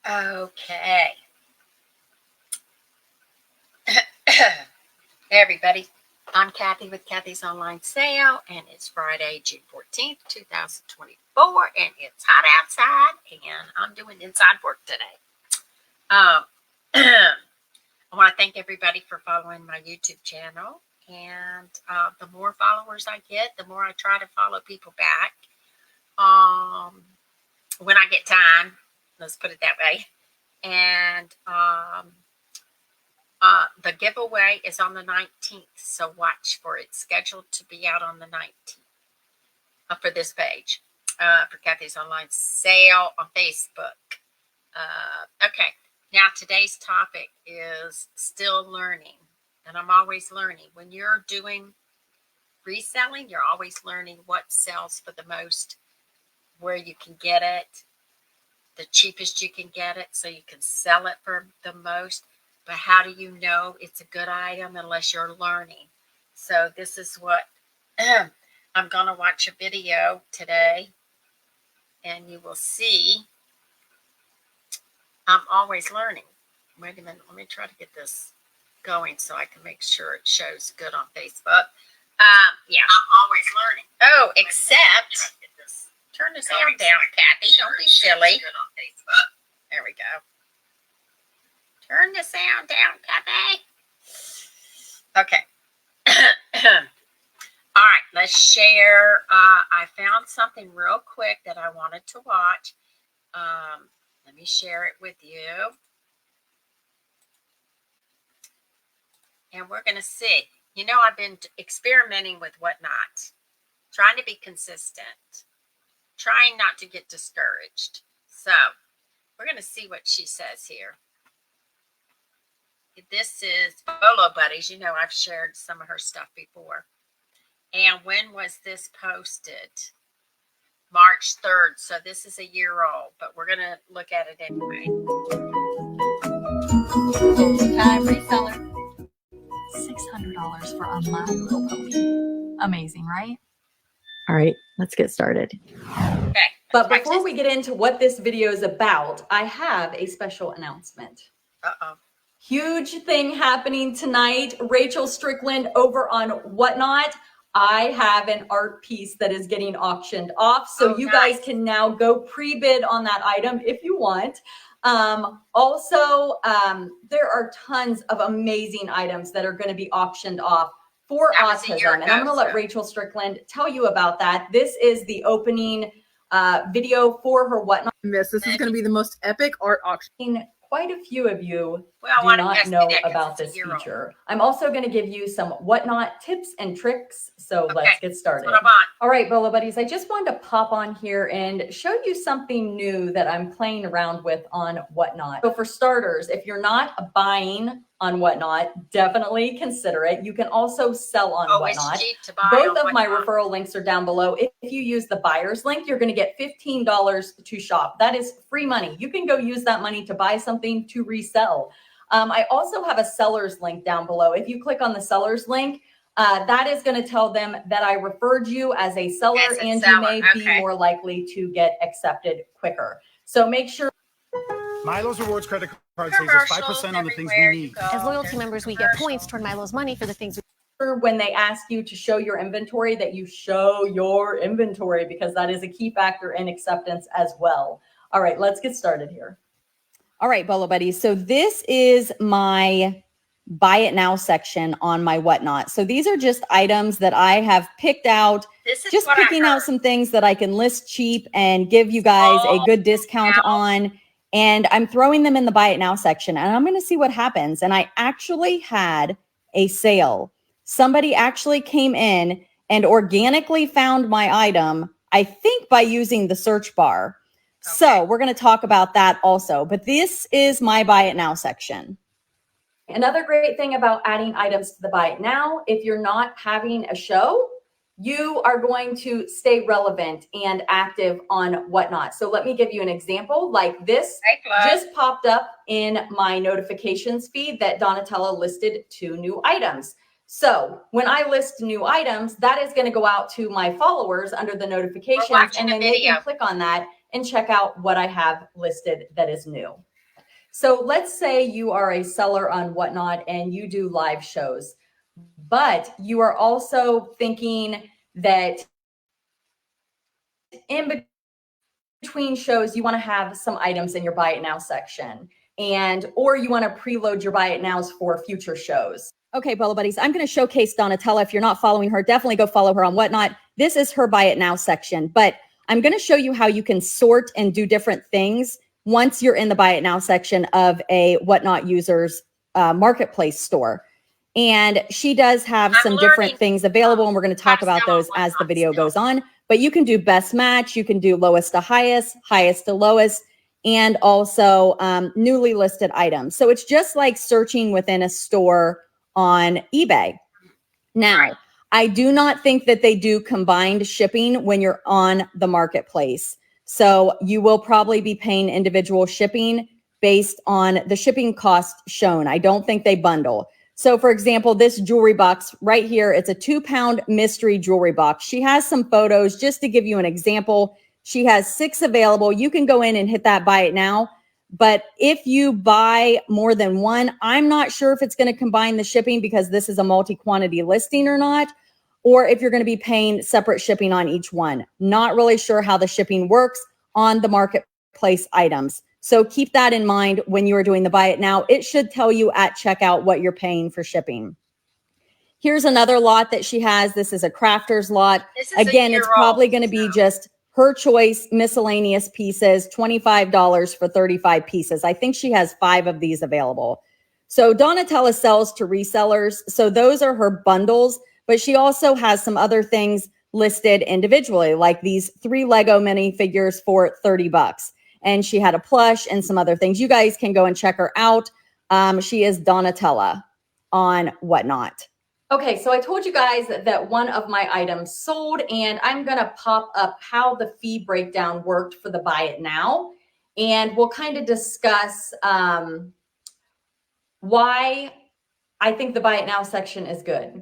Okay. Hey everybody, I'm Kathy with Kathy's Online Sale, and it's Friday, June 14th, 2024, and it's hot outside, and I'm doing inside work today. I want to thank everybody for following my YouTube channel, and the more followers I get, the more I try to follow people back when I get time, let's put it that way. And the giveaway is on the 19th, so watch for it. It's scheduled to be out on the 19th for this page, for Kathy's Online Sale on Facebook. Okay, now today's topic is still learning, and I'm always learning. When you're doing reselling, you're always learning what sells for the most, where you can get it, the cheapest you can get it, so you can sell it for the most. But how do you know it's a good item unless you're learning? So this is what I'm going to watch a video today, and you will see I'm always learning. Wait a minute. Let me try to get this going so I can make sure it shows good on Facebook. Yeah, I'm always learning. Oh, except, turn the sound down, Kathy. Don't be silly. There we go. Turn the sound down, Kathy. Okay. All right, let's share. I found something real quick that I wanted to watch. Let me share it with you. And we're going to see. You know, I've been experimenting with whatnot, trying to be consistent, trying not to get discouraged. So we're going to see what she says here. This is Bolo Buddies. You know, I've shared some of her stuff before. And when was this posted? March 3rd. So this is a year old, but we're going to look at it anyway. Full-time reseller. $600 for a My Little Pony. Amazing, right? All right, let's get started. Okay. But before we get into what this video is about, I have a special announcement. Uh-oh. Huge thing happening tonight. Rachel Strickland over on Whatnot. I have an art piece that is getting auctioned off. So you guys can now go pre-bid on that item if you want. Also, there are tons of amazing items that are going to be auctioned off for autism. And I'm going to let Rachel Strickland tell you about that. This is the opening video for her Whatnot. This is going to be the most epic art auction. Quite a few of you do not know about this feature. I'm also going to give you some Whatnot tips and tricks. So let's get started. All right, Bolo Buddies, I just wanted to pop on here and show you something new that I'm playing around with on Whatnot. So for starters, if you're not buying on Whatnot, definitely consider it. You can also sell on Whatnot. Both of my referral links are down below. If you use the buyer's link, you're going to get $15 to shop. That is free money. You can go use that money to buy something to resell. I also have a seller's link down below. If you click on the seller's link, that is going to tell them that I referred you as a seller, and you may be more likely to get accepted quicker. So make sure. Milo's Rewards credit card saves us 5% on the things we need. As loyalty members, we get points toward Milo's money for the things when they ask you to show your inventory, that you show your inventory, because that is a key factor in acceptance as well. All right, let's get started here. All right, Bolo Buddies. So this is my buy it now section on my Whatnot. So these are just items that I have picked out, just picking out some things that I can list cheap and give you guys a good discount on. And I'm throwing them in the buy it now section, and I'm going to see what happens. And I actually had a sale. Somebody actually came in and organically found my item, I think by using the search bar. Okay. So we're going to talk about that also. But this is my buy it now section. Another great thing about adding items to the buy it now, if you're not having a show, you are going to stay relevant and active on Whatnot. So let me give you an example. Like this just popped up in my notifications feed that Donatella listed 2 new items. So when I list new items, that is going to go out to my followers under the notifications, and then they can click on that and check out what I have listed that is new. So let's say you are a seller on Whatnot and you do live shows, but you are also thinking that in between shows, you want to have some items in your buy it now section, or you want to preload your buy it nows for future shows. Okay, Bolo Buddies, I'm going to showcase Donatella. If you're not following her, definitely go follow her on Whatnot. This is her buy it now section, but I'm going to show you how you can sort and do different things once you're in the buy it now section of a Whatnot user's marketplace store. And she does have some different things available, and we're going to talk about those as the video goes on. But you can do best match, you can do lowest to highest, highest to lowest, and also newly listed items. So it's just like searching within a store on eBay. Now, I do not think that they do combined shipping when you're on the marketplace. So you will probably be paying individual shipping based on the shipping cost shown. I don't think they bundle. So for example, this jewelry box right here, it's a 2-pound mystery jewelry box. She has some photos just to give you an example. She has 6 available. You can go in and hit that buy it now. But if you buy more than one, I'm not sure if it's going to combine the shipping because this is a multi-quantity listing or not, or if you're going to be paying separate shipping on each one. Not really sure how the shipping works on the marketplace items. So keep that in mind when you are doing the buy it now. It should tell you at checkout what you're paying for shipping. Here's another lot that she has. This is a crafter's lot. Again, it's probably going to be just her choice, miscellaneous pieces, $25 for 35 pieces. I think she has 5 of these available. So Donatella sells to resellers. So those are her bundles, but she also has some other things listed individually, like these 3 Lego minifigures for 30 bucks. And she had a plush and some other things. You guys can go and check her out. She is Donatella on Whatnot. Okay, so I told you guys that one of my items sold, and I'm going to pop up how the fee breakdown worked for the buy it now. And we'll kind of discuss why I think the buy it now section is good.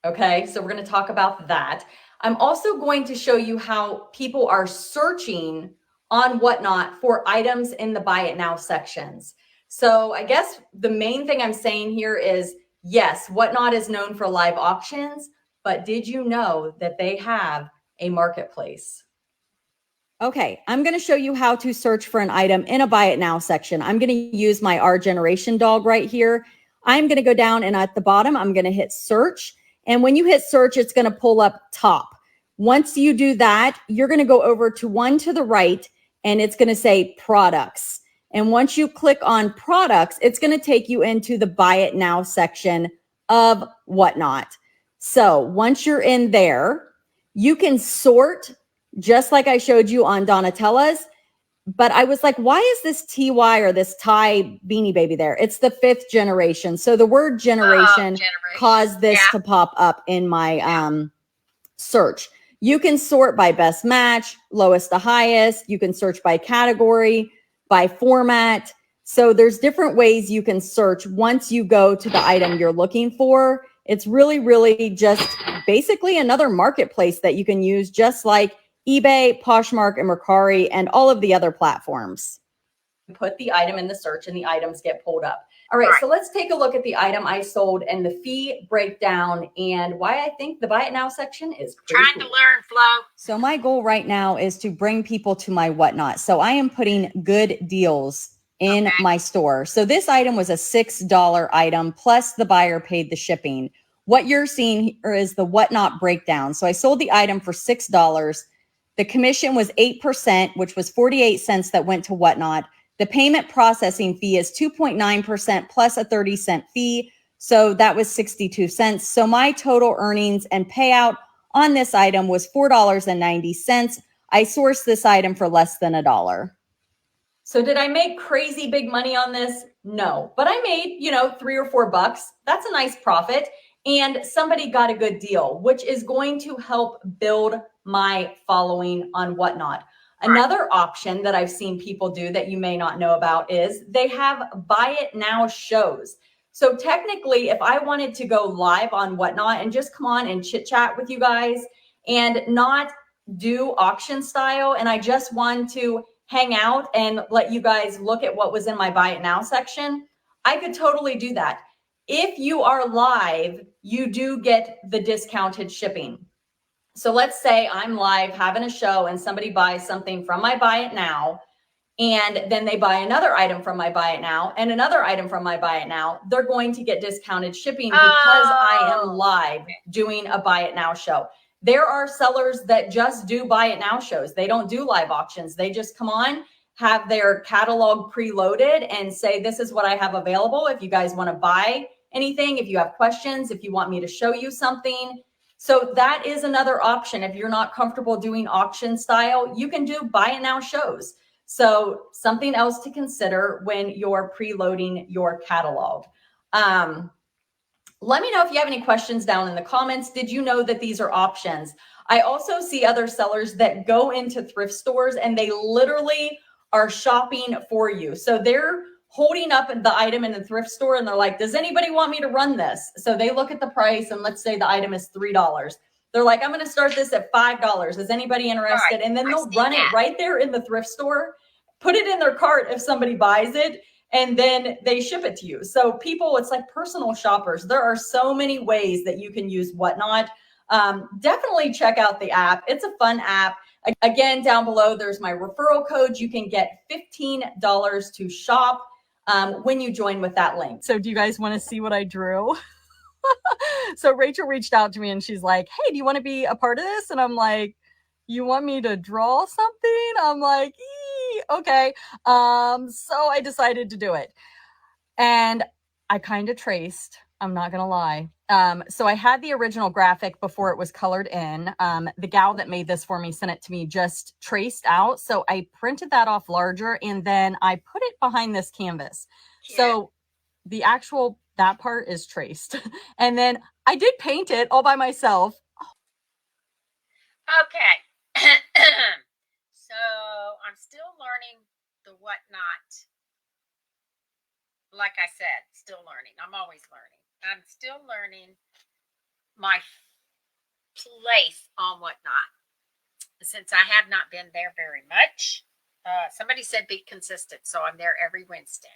Okay, so we're going to talk about that. I'm also going to show you how people are searching on Whatnot for items in the buy it now sections. So I guess the main thing I'm saying here is, yes, Whatnot is known for live auctions, but did you know that they have a marketplace? Okay, I'm going to show you how to search for an item in a buy it now section. I'm going to use my Our Generation dog right here. I'm going to go down, and at the bottom, I'm going to hit search. And when you hit search, it's going to pull up top. Once you do that, you're going to go over to one to the right, and it's going to say products. And once you click on products, it's going to take you into the buy it now section of Whatnot. So once you're in there, you can sort just like I showed you on Donatella's. But I was like, why is this TY or this Thai Beanie Baby there? It's the 5th generation. So the word generation caused this to pop up in my search. You can sort by best match, lowest to highest. You can search by category, by format. So there's different ways you can search once you go to the item you're looking for. It's really, really just basically another marketplace that you can use, just like eBay, Poshmark, and Mercari, and all of the other platforms. Put the item in the search and the items get pulled up. All right, so let's take a look at the item I sold and the fee breakdown and why I think the buy it now section is pretty Trying to learn, Flo. So my goal right now is to bring people to my Whatnot. So I am putting good deals in my store. So this item was a $6 item, plus the buyer paid the shipping. What you're seeing here is the Whatnot breakdown. So I sold the item for $6. The commission was 8%, which was 48 cents that went to Whatnot. The payment processing fee is 2.9% plus a 30-cent fee. So that was 62 cents. So my total earnings and payout on this item was $4.90. I sourced this item for less than $1. So did I make crazy big money on this? No, but I made, $3 or $4. That's a nice profit. And somebody got a good deal, which is going to help build my following on Whatnot. Another option that I've seen people do that you may not know about is they have buy it now shows. So technically, if I wanted to go live on Whatnot and just come on and chit chat with you guys and not do auction style, and I just want to hang out and let you guys look at what was in my buy it now section, I could totally do that. If you are live, you do get the discounted shipping. So let's say I'm live having a show and somebody buys something from my buy it now, and then they buy another item from my buy it now and another item from my buy it now, they're going to get discounted shipping because I am live doing a buy it now show. There are sellers that just do buy it now shows. They don't do live auctions. They just come on, have their catalog preloaded and say, this is what I have available. If you guys want to buy anything, if you have questions, if you want me to show you something. So that is another option. If you're not comfortable doing auction style, you can do buy it now shows. So something else to consider when you're preloading your catalog. Let me know if you have any questions down in the comments. Did you know that these are options? I also see other sellers that go into thrift stores and they literally are shopping for you. So they're holding up the item in the thrift store and they're like, does anybody want me to run this? So they look at the price and let's say the item is $3. They're like, I'm going to start this at $5. Is anybody interested? Right. And then they'll run it right there in the thrift store, put it in their cart if somebody buys it, and then they ship it to you. So people, it's like personal shoppers. There are so many ways that you can use Whatnot. Definitely check out the app. It's a fun app. Again, down below, there's my referral code. You can get $15 to shop when you join with that link. So do you guys want to see what I drew? So Rachel reached out to me and she's like, hey, do you want to be a part of this? And I'm like, you want me to draw something? I'm like, okay. So I decided to do it. And I kind of traced, I'm not going to lie. So I had the original graphic before it was colored in. The gal that made this for me sent it to me just traced out. So I printed that off larger and then I put it behind this canvas. Yeah. So the actual, that part is traced. And then I did paint it all by myself. Okay. So I'm still learning the Whatnot. Like I said, still learning. I'm always learning. I'm still learning my place on Whatnot since I have not been there very much. Somebody said be consistent, so I'm there every Wednesday.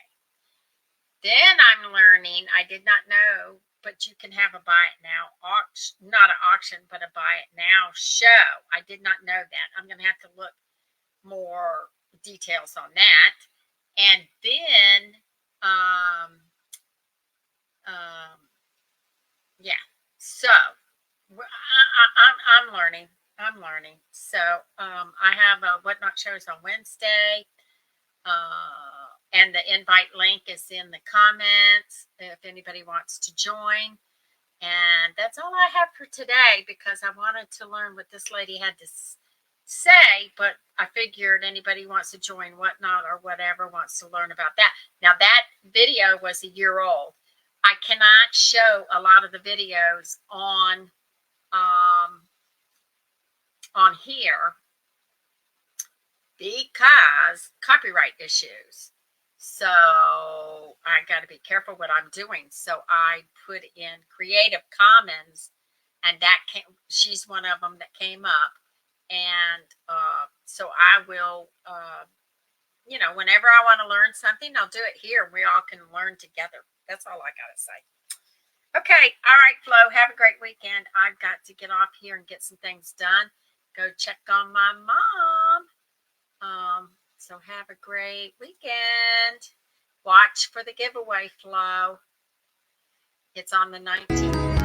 Then I'm learning, I did not know, but you can have a buy it now auction, not an auction, but a buy it now show. I did not know that. I'm going to have to look more details on that. And then, yeah, so I'm learning. I'm learning. So I have a Whatnot shows on Wednesday. And the invite link is in the comments if anybody wants to join. And that's all I have for today because I wanted to learn what this lady had to say, but I figured anybody wants to join Whatnot or whatever wants to learn about that. Now that video was a year old. I cannot show a lot of the videos on here because copyright issues. So I got to be careful what I'm doing. So I put in Creative Commons, and that she's one of them that came up. And so I will, whenever I want to learn something, I'll do it here. We all can learn together. That's all I got to say. Okay. All right, Flo. Have a great weekend. I've got to get off here and get some things done. Go check on my mom. So have a great weekend. Watch for the giveaway, Flo. It's on the 19th.